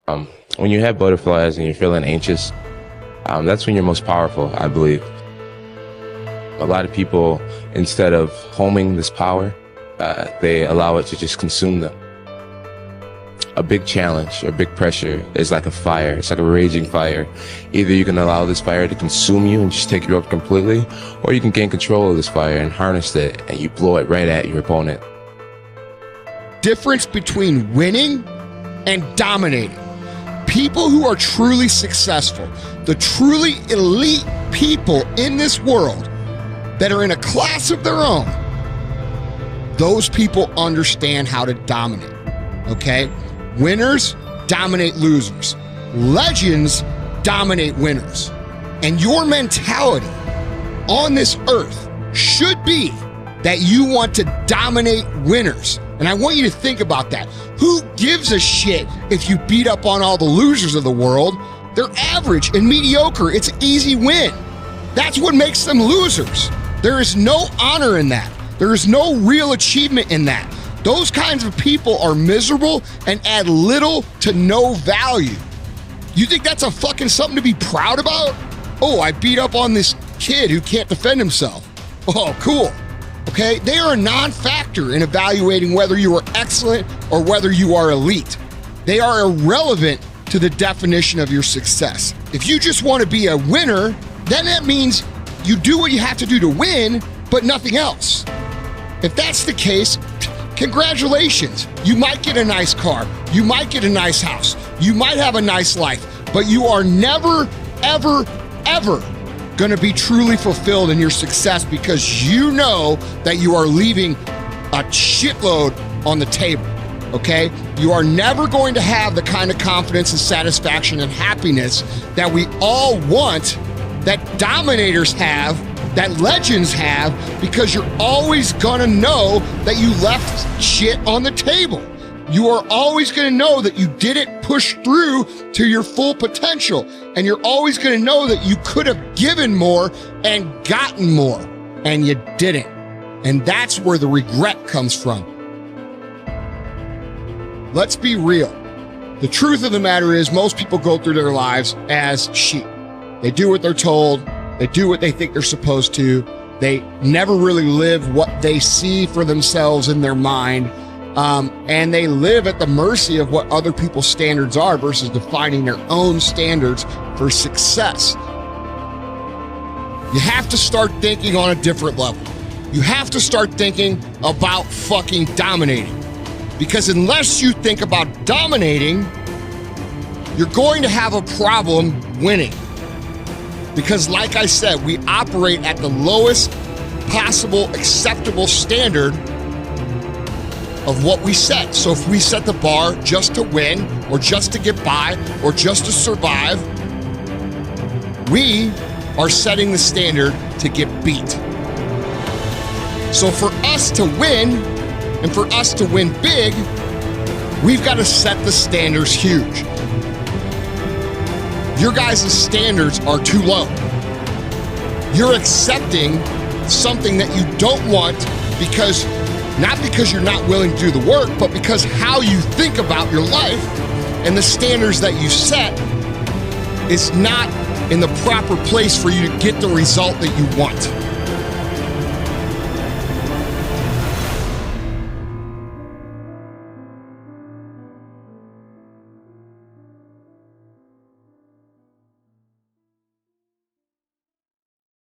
When you have butterflies and you're feeling anxious, that's when you're most powerful, I believe. A lot of people, instead of homing this power, they allow it to just consume them. A big challenge or big pressure is like a fire. It's like a raging fire. Either you can allow this fire to consume you and just take you up completely, or you can gain control of this fire and harness it, and you blow it right at your opponent. Difference between winning and dominating. People who are truly successful, the truly elite people in this world that are in a class of their own, those people understand how to dominate, okay? Winners dominate losers. Legends dominate winners. And your mentality on this earth should be that you want to dominate winners. And I want you to think about that. Who gives a shit if you beat up on all the losers of the world? They're average and mediocre. It's an easy win. That's what makes them losers. There is no honor in that. There is no real achievement in that. Those kinds of people are miserable and add little to no value. You think that's a fucking something to be proud about? Oh, I beat up on this kid who can't defend himself. Oh, cool. Okay, they are a non-factor in evaluating whether you are excellent or whether you are elite. They are irrelevant to the definition of your success. If you just want to be a winner, then that means you do what you have to do to win, but nothing else. If that's the case, congratulations. You might get a nice car. You might get a nice house. You might have a nice life, but you are never, ever, ever going to be truly fulfilled in your success because you know that you are leaving a shitload on the table, okay? You are never going to have the kind of confidence and satisfaction and happiness that we all want, that dominators have, that legends have, because you're always gonna know that you left shit on the table. You are always gonna know that you didn't push through to your full potential. And you're always gonna know that you could have given more and gotten more, and you didn't. And that's where the regret comes from. Let's be real. The truth of the matter is most people go through their lives as sheep. They do what they're told. They do what they think they're supposed to. They never really live what they see for themselves in their mind. And they live at the mercy of what other people's standards are versus defining their own standards for success. You have to start thinking on a different level. You have to start thinking about fucking dominating. Because unless you think about dominating, you're going to have a problem winning. Because like I said, we operate at the lowest possible acceptable standard of what we set. So if we set the bar just to win, or just to get by, or just to survive, we are setting the standard to get beat. So for us to win, and for us to win big, we've got to set the standards huge. Your guys' standards are too low. You're accepting something that you don't want because, not because you're not willing to do the work, but because how you think about your life and the standards that you set is not in the proper place for you to get the result that you want.